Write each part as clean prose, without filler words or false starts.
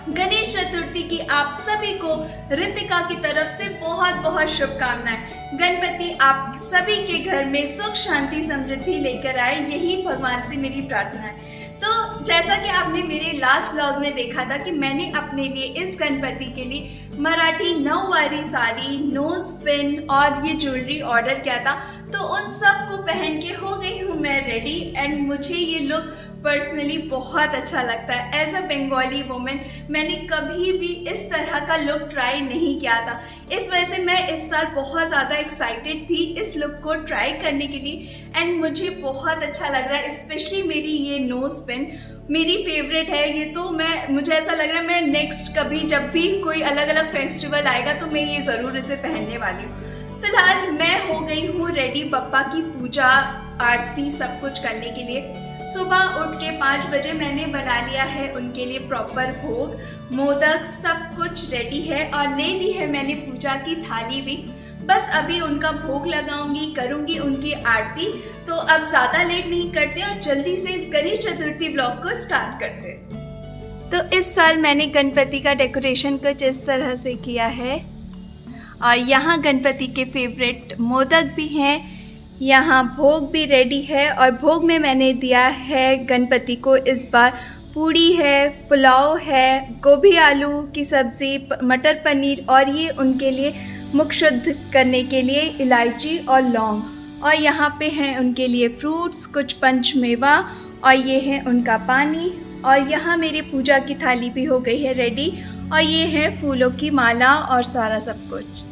गणेश चतुर्थी की आप सभी को रितिका की तरफ से बहुत बहुत शुभकामनाएं। गणपति आप सभी के घर में सुख शांति समृद्धि लेकर आए, यही भगवान से मेरी प्रार्थना है। तो जैसा कि आपने मेरे लास्ट ब्लॉग में देखा था कि मैंने अपने लिए इस गणपति के लिए मराठी 9 वारी साड़ी, नोज पिन और ये ज्वेलरी ऑर्डर किया था। तो उन सब को पहन के हो गई हूँ मैं रेडी एंड मुझे ये लुक पर्सनली बहुत अच्छा लगता है। एज अ बंगाली वुमेन मैंने कभी भी इस तरह का लुक ट्राई नहीं किया था, इस वजह से मैं इस साल बहुत ज़्यादा एक्साइटेड थी इस लुक को ट्राई करने के लिए एंड मुझे बहुत अच्छा लग रहा है। स्पेशली मेरी ये नोज पिन मेरी फेवरेट है। ये तो मुझे ऐसा लग रहा है मैं नेक्स्ट कभी जब भी कोई अलग अलग फेस्टिवल आएगा तो मैं ये ज़रूर इसे पहनने वाली हूँ। फिलहाल मैं हो गई हूँ रेडी बप्पा की पूजा आरती सब कुछ करने के लिए। सुबह उठ के 5 बजे मैंने बना लिया है उनके लिए प्रॉपर भोग, मोदक सब कुछ रेडी है और ले ली है मैंने पूजा की थाली भी। बस अभी उनका भोग लगाऊंगी, करूंगी उनकी आरती। तो अब ज़्यादा लेट नहीं करते और जल्दी से इस गणेश चतुर्थी ब्लॉग को स्टार्ट करते। तो इस साल मैंने गणपति का डेकोरेशन कुछ इस तरह से किया है और यहाँ गणपति के फेवरेट मोदक भी हैं, यहाँ भोग भी रेडी है और भोग में मैंने दिया है गणपति को इस बार पूड़ी है, पुलाव है, गोभी आलू की सब्ज़ी, मटर पनीर और ये उनके लिए मुख शुद्ध करने के लिए इलायची और लौंग। और यहाँ पे हैं उनके लिए फ्रूट्स, कुछ पंचमेवा और ये है उनका पानी। और यहाँ मेरी पूजा की थाली भी हो गई है रेडी और ये है फूलों की माला और सारा सब कुछ।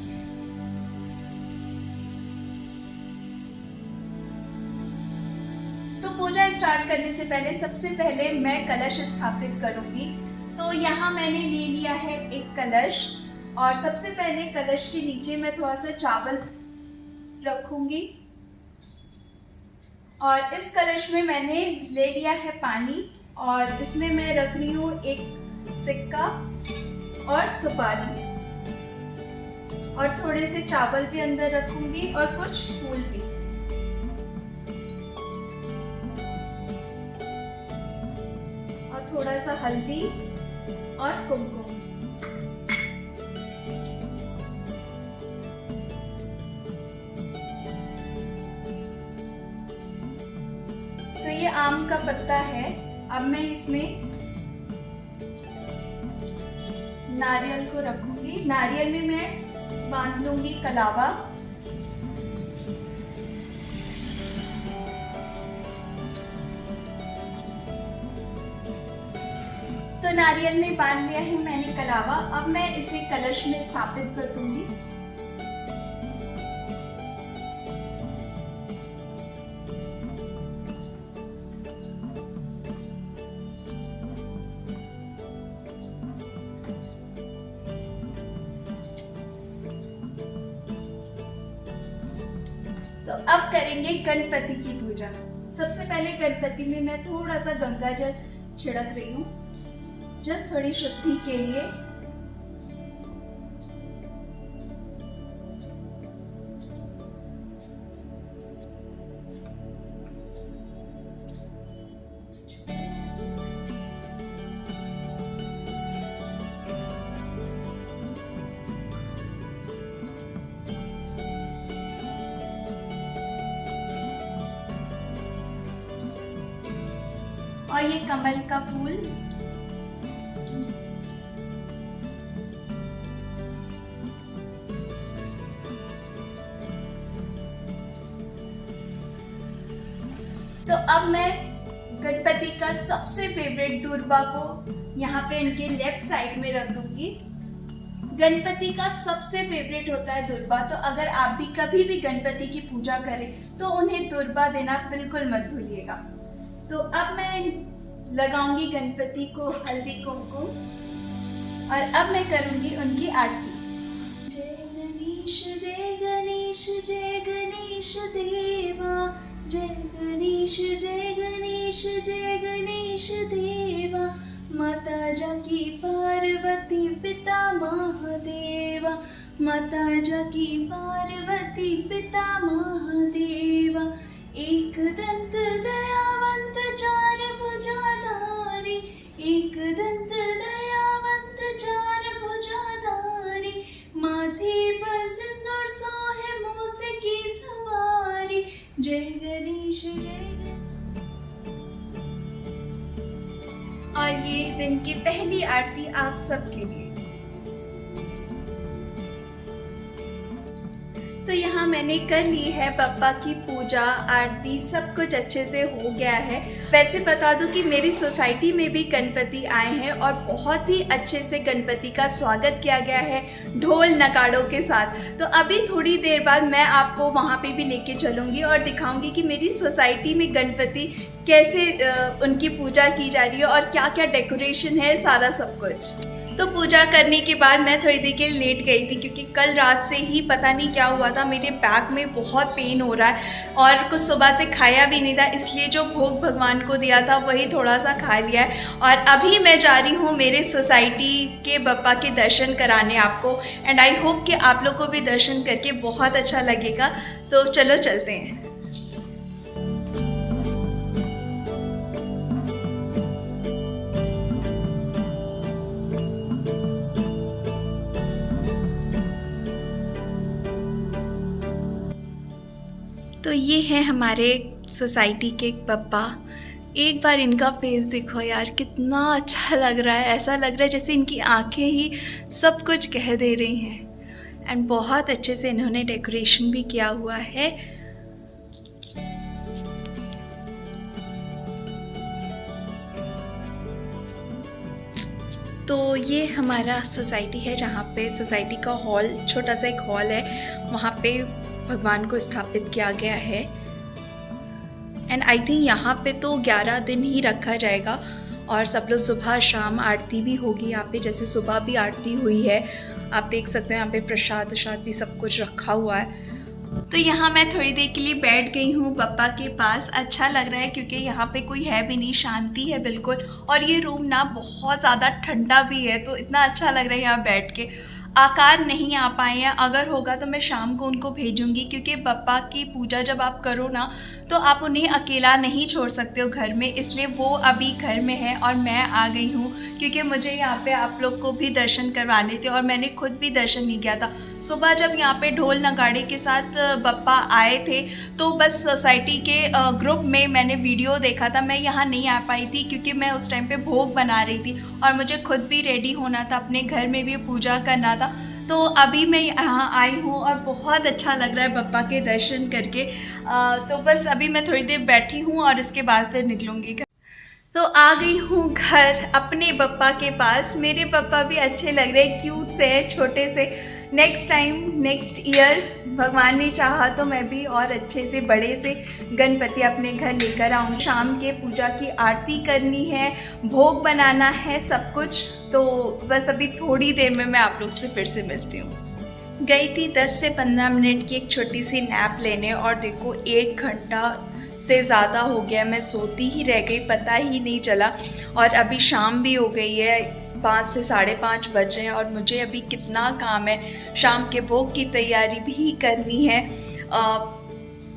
पूजा स्टार्ट करने से पहले सबसे पहले मैं कलश स्थापित करूंगी। तो यहाँ मैंने ले लिया है एक कलश और सबसे पहले कलश के नीचे मैं थोड़ा सा चावल रखूंगी और इस कलश में मैंने ले लिया है पानी और इसमें मैं रख रही हूँ एक सिक्का और सुपारी और थोड़े से चावल भी अंदर रखूंगी और कुछ फूल भी और थोड़ा सा हल्दी और कुमकुम। तो ये आम का पत्ता है। अब मैं इसमें नारियल को रखूंगी। नारियल में मैं बांध लूंगी कलावा। तो नारियल में बांध लिया है मैंने कलावा। अब मैं इसे कलश में स्थापित कर दूंगी। तो अब करेंगे गणपति की पूजा। सबसे पहले गणपति में मैं थोड़ा सा गंगा जल छिड़क रही हूँ, जस्ट थोड़ी शुद्धि के लिए। और ये कमल का फूल, तो अब मैं गणपति का सबसे फेवरेट दुर्बा को यहाँ पे इनके लेफ्ट साइड में रख दूंगी। गणपति का सबसे फेवरेट होता है दुर्बा, तो अगर आप भी कभी भी गणपति की पूजा करें तो उन्हें दुर्बा देना बिल्कुल मत भूलिएगा। तो अब मैं लगाऊंगी गणपति को हल्दी कुमकुम और अब मैं करूंगी उनकी आरती। जय गणेश जय गणेश जय गणेश देवा, जय गणेश जय गणेश जय गणेश देवा, माता जाकी पार्वती पिता महादेवा, माता जाकी पार्वती पिता महादेवा, एक दंत दयावंत चार भुजाधारी, एक दंत दयावंत आप सबके लिए। तो यहाँ मैंने कर ली है बप्पा की पूजा आरती, सब कुछ अच्छे से हो गया है। वैसे बता दूं कि मेरी सोसाइटी में भी गणपति आए हैं और बहुत ही अच्छे से गणपति का स्वागत किया गया है ढोल नगाड़ों के साथ। तो अभी थोड़ी देर बाद मैं आपको वहाँ पे भी लेके चलूँगी और दिखाऊंगी कि मेरी सोसाइटी में गणपति कैसे उनकी पूजा की जा रही है और क्या क्या डेकोरेशन है, सारा सब कुछ। तो पूजा करने के बाद मैं थोड़ी देर के लिए लेट गई थी क्योंकि कल रात से ही पता नहीं क्या हुआ था, मेरे बैक में बहुत पेन हो रहा है और कुछ सुबह से खाया भी नहीं था, इसलिए जो भोग भगवान को दिया था वही थोड़ा सा खा लिया है। और अभी मैं जा रही हूँ मेरे सोसाइटी के बप्पा के दर्शन कराने आपको, एंड आई होप कि आप लोग को भी दर्शन करके बहुत अच्छा लगेगा। तो चलो चलते हैं। तो ये है हमारे सोसाइटी के बप्पा। एक बार इनका फेस देखो यार, कितना अच्छा लग रहा है। ऐसा लग रहा है जैसे इनकी आंखें ही सब कुछ कह दे रही हैं। एंड बहुत अच्छे से इन्होंने डेकोरेशन भी किया हुआ है। तो ये हमारा सोसाइटी है जहाँ पे सोसाइटी का हॉल, छोटा सा एक हॉल है, वहाँ पे भगवान को स्थापित किया गया है। एंड आई थिंक यहाँ पे तो 11 दिन ही रखा जाएगा और सब लोग सुबह शाम आरती भी होगी यहाँ पे। जैसे सुबह भी आरती हुई है, आप देख सकते हो यहाँ पे प्रसाद भी सब कुछ रखा हुआ है। तो यहाँ मैं थोड़ी देर के लिए बैठ गई हूँ बप्पा के पास। अच्छा लग रहा है क्योंकि यहाँ पे कोई है भी नहीं, शांति है बिल्कुल। और ये रूम ना बहुत ज़्यादा ठंडा भी है, तो इतना अच्छा लग रहा है यहाँ बैठ के। आकार नहीं आ पाए हैं, अगर होगा तो मैं शाम को उनको भेजूंगी क्योंकि बप्पा की पूजा जब आप करो ना तो आप उन्हें अकेला नहीं छोड़ सकते हो घर में, इसलिए वो अभी घर में है और मैं आ गई हूँ क्योंकि मुझे यहाँ पे आप लोग को भी दर्शन करवाने थे और मैंने खुद भी दर्शन नहीं किया था। सुबह जब यहाँ पे ढोल नगाड़े के साथ बप्पा आए थे तो बस सोसाइटी के ग्रुप में मैंने वीडियो देखा था। मैं यहाँ नहीं आ पाई थी क्योंकि मैं उस टाइम पे भोग बना रही थी और मुझे खुद भी रेडी होना था, अपने घर में भी पूजा करना था। तो अभी मैं यहाँ आई हूँ और बहुत अच्छा लग रहा है बप्पा के दर्शन करके। तो बस अभी मैं थोड़ी देर बैठी हूँ और इसके बाद फिर निकलूँगी घर। तो आ गई हूँ घर अपने बप्पा के पास। मेरे बप्पा भी अच्छे लग रहे हैं, क्यूट से है, छोटे से। नेक्स्ट ईयर भगवान ने चाहा तो मैं भी और अच्छे से बड़े से गणपति अपने घर लेकर आऊँगी। शाम के पूजा की आरती करनी है, भोग बनाना है, सब कुछ। तो बस अभी थोड़ी देर में मैं आप लोग से फिर से मिलती हूँ। गई थी 10 से 15 मिनट की एक छोटी सी नैप लेने और देखो 1 घंटा से ज़्यादा हो गया, मैं सोती ही रह गई, पता ही नहीं चला। और अभी शाम भी हो गई है, 5 से 5:30 बज रहे हैं और मुझे अभी कितना काम है। शाम के भोग की तैयारी भी करनी है।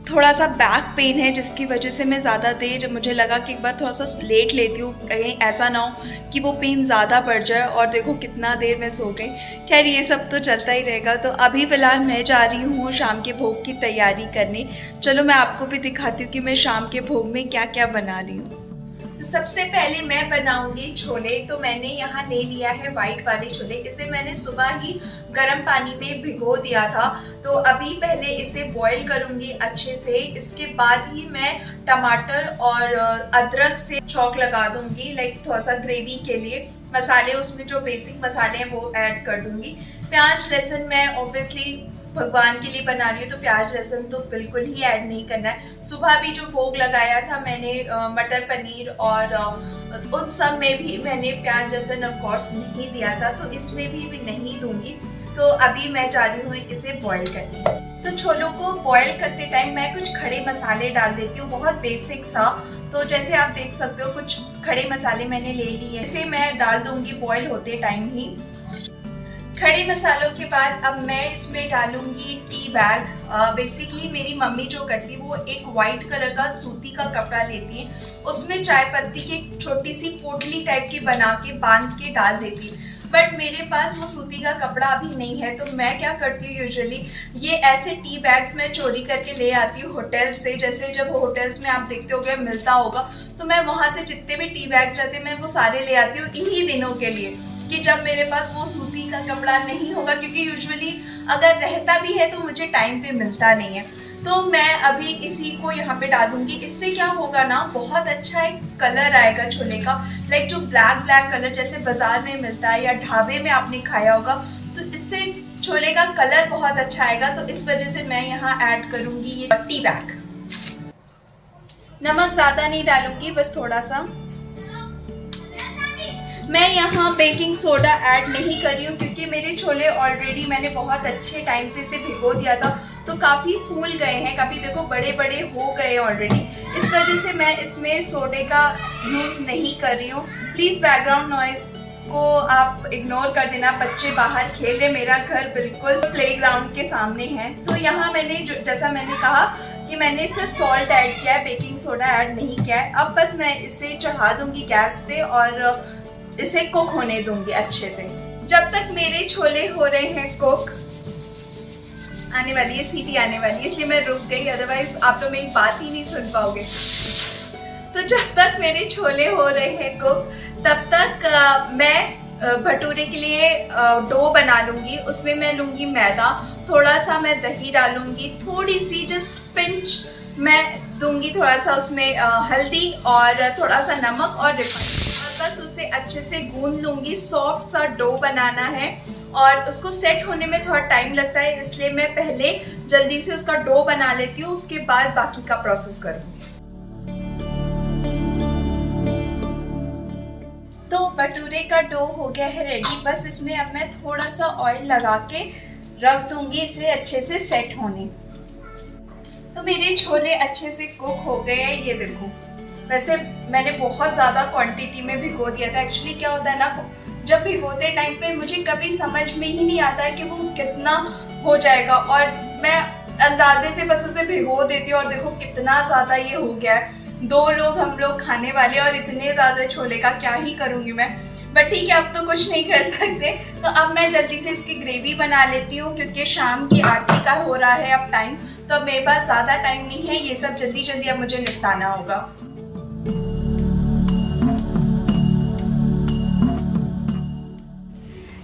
थोड़ा सा बैक पेन है जिसकी वजह से मैं ज़्यादा देर, मुझे लगा कि एक बार थोड़ा सा लेट लेती हूँ, कहीं ऐसा ना हो कि वो पेन ज़्यादा बढ़ जाए। और देखो कितना देर मैं सो गई। खैर ये सब तो चलता ही रहेगा। तो अभी फ़िलहाल मैं जा रही हूँ शाम के भोग की तैयारी करने। चलो मैं आपको भी दिखाती हूँ कि मैं शाम के भोग में क्या क्या बना रही हूँ। सबसे पहले मैं बनाऊंगी छोले। तो मैंने यहाँ ले लिया है वाइट वाले छोले। इसे मैंने सुबह ही गर्म पानी में भिगो दिया था। तो अभी पहले इसे बॉईल करूंगी अच्छे से, इसके बाद ही मैं टमाटर और अदरक से छौंक लगा दूंगी, लाइक थोड़ा सा ग्रेवी के लिए। मसाले उसमें जो बेसिक मसाले हैं वो ऐड कर दूंगी। प्याज लहसुन मैं ऑब्वियसली भगवान के लिए बना रही हूँ तो प्याज लहसुन तो बिल्कुल ही ऐड नहीं करना है। सुबह भी जो भोग लगाया था मैंने मटर पनीर और उन सब में भी मैंने प्याज लहसुन ऑफ कोर्स नहीं दिया था, तो इसमें भी नहीं दूंगी। तो अभी मैं जा रही हूँ इसे बॉईल करने। तो छोलों को बॉईल करते टाइम मैं कुछ खड़े मसाले डाल देती हूँ, बहुत बेसिक सा। तो जैसे आप देख सकते हो कुछ खड़े मसाले मैंने ले लिए, इसे मैं डाल दूंगी बॉईल होते टाइम ही। खड़े मसालों के बाद अब मैं इसमें डालूंगी टी बैग। बेसिकली मेरी मम्मी जो करती है वो एक वाइट कलर का सूती का कपड़ा लेती है, उसमें चाय पत्ती की एक छोटी सी पोटली टाइप की बना के बांध के डाल देती है। बट मेरे पास वो सूती का कपड़ा अभी नहीं है, तो मैं क्या करती हूँ यूजुअली ये ऐसे टी बैग्स में चोरी करके ले आती हूँ होटल से। जैसे जब होटल्स में आप देखते होगे मिलता होगा, तो मैं वहाँ से जितने भी टी बैग्स रहते हैं मैं वो सारे ले आती हूँ इन्हीं दिनों के लिए। कि जब मेरे पास वो सूती का कपड़ा नहीं होगा, क्योंकि यूजुअली अगर रहता भी है तो मुझे टाइम पे मिलता नहीं है। तो मैं अभी इसी को यहाँ पे डालूंगी। इससे क्या होगा ना, बहुत अच्छा एक कलर आएगा छोले का, लाइक जो ब्लैक ब्लैक कलर जैसे बाजार में मिलता है या ढाबे में आपने खाया होगा, तो इससे छोले का कलर बहुत अच्छा आएगा। तो इस वजह से मैं यहाँ ऐड करूँगी ये टी बैग। नमक ज़्यादा नहीं डालूंगी, बस थोड़ा सा। मैं यहाँ बेकिंग सोडा ऐड नहीं कर रही हूँ क्योंकि मेरे छोले ऑलरेडी मैंने बहुत अच्छे टाइम से इसे भिगो दिया था, तो काफ़ी फूल गए हैं, काफ़ी देखो बड़े बड़े हो गए ऑलरेडी। इस वजह से मैं इसमें सोडे का यूज़ नहीं कर रही हूँ। प्लीज़ बैकग्राउंड नॉइज़ को आप इग्नोर कर देना, बच्चे बाहर खेल रहे, मेरा घर बिल्कुल प्लेग्राउंड के सामने है। तो यहाँ मैंने जैसा मैंने कहा कि मैंने सिर्फ सॉल्ट ऐड किया है, बेकिंग सोडा ऐड नहीं किया है। अब बस मैं इसे चढ़ा दूँगी गैस पे और इसे कुक होने दूँगी अच्छे से। जब तक मेरे छोले हो रहे हैं कुक, आने वाली है सीटी आने वाली है, इसलिए मैं रुक गई, अदरवाइज आप लोग मेरी बात ही नहीं सुन पाओगे। तो जब तक मेरे छोले हो रहे हैं कुक, तब तक मैं भटूरे के लिए डो बना लूँगी। उसमें मैं लूँगी मैदा, थोड़ा सा मैं दही डालूँगी, थोड़ी सी जस्ट पिंच मैं दूँगी थोड़ा सा उसमें हल्दी और थोड़ा सा नमक और रिफाइंड, और बस उसे अच्छे से गूंद लूँगी। सॉफ्ट सा डो बनाना है और उसको सेट होने में थोड़ा टाइम लगता है, इसलिए मैं पहले जल्दी से उसका डो बना लेती हूँ, उसके बाद बाकी का प्रोसेस करूँगी। तो भटूरे का डो हो गया है रेडी, बस इसमें अब मैं थोड़ा सा ऑयल लगा के रख दूँगी इसे अच्छे से सेट होने। तो मेरे छोले अच्छे से कुक हो गए हैं, ये देखो। वैसे मैंने बहुत ज़्यादा क्वांटिटी में भिगो दिया था। एक्चुअली क्या होता है ना, जब भिगोते टाइम पे मुझे कभी समझ में ही नहीं आता है कि वो कितना हो जाएगा, और मैं अंदाजे से बस उसे भिगो देती हूँ और देखो कितना ज़्यादा ये हो गया है। 2 लोग हम लोग खाने वाले और इतने ज़्यादा छोले का क्या ही करूँगी मैं, बट ठीक है, अब तो कुछ नहीं कर सकते। तो अब मैं जल्दी से इसकी ग्रेवी बना लेती हूँ क्योंकि शाम की आरती का हो रहा है अब टाइम, तो अब मेरे पास ज़्यादा टाइम नहीं है, ये सब जल्दी जल्दी अब मुझे निपटाना होगा।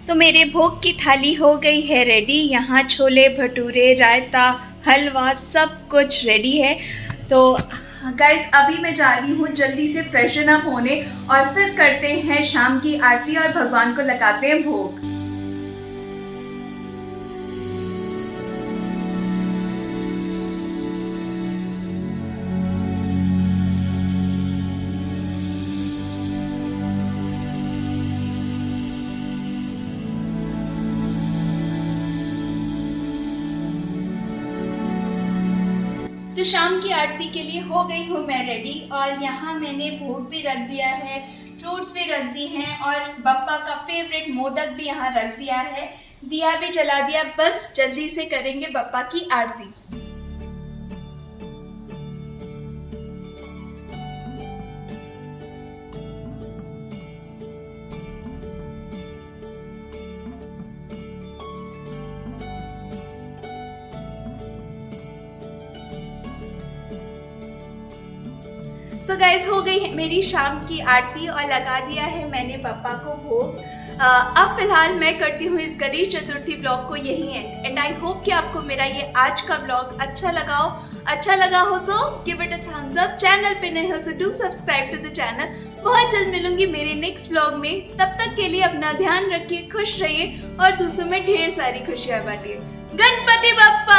तो मेरे भोग की थाली हो गई है रेडी। यहाँ छोले भटूरे रायता हलवा सब कुछ रेडी है। तो गाइज अभी मैं जा रही हूँ जल्दी से फ्रेशन अप होने और फिर करते हैं शाम की आरती और भगवान को लगाते हैं भोग। तो शाम की आरती के लिए हो गई हूँ मैं रेडी, और यहाँ मैंने भोग भी रख दिया है, फ्रूट्स भी रख दिए हैं और बप्पा का फेवरेट मोदक भी यहाँ रख दिया है, दिया भी जला दिया। बस जल्दी से करेंगे बप्पा की आरती। सो गाइज हो गई है मेरी शाम की आरती और लगा दिया है मैंने पापा को भोग। अब फिलहाल मैं करती हूँ इस गणेश चतुर्थी ब्लॉग को यही एंड, एंड आई होप कि आपको मेरा ये आज का ब्लॉग अच्छा लगा हो so give it a thumbs up. Channel पे नए हो so do subscribe to the channel. बहुत जल्द मिलूंगी मेरे नेक्स्ट ब्लॉग में, तब तक के लिए अपना ध्यान रखिए, खुश रहिए और दूसरों में ढेर सारी खुशियां बांटिए। गणपति बप्पा।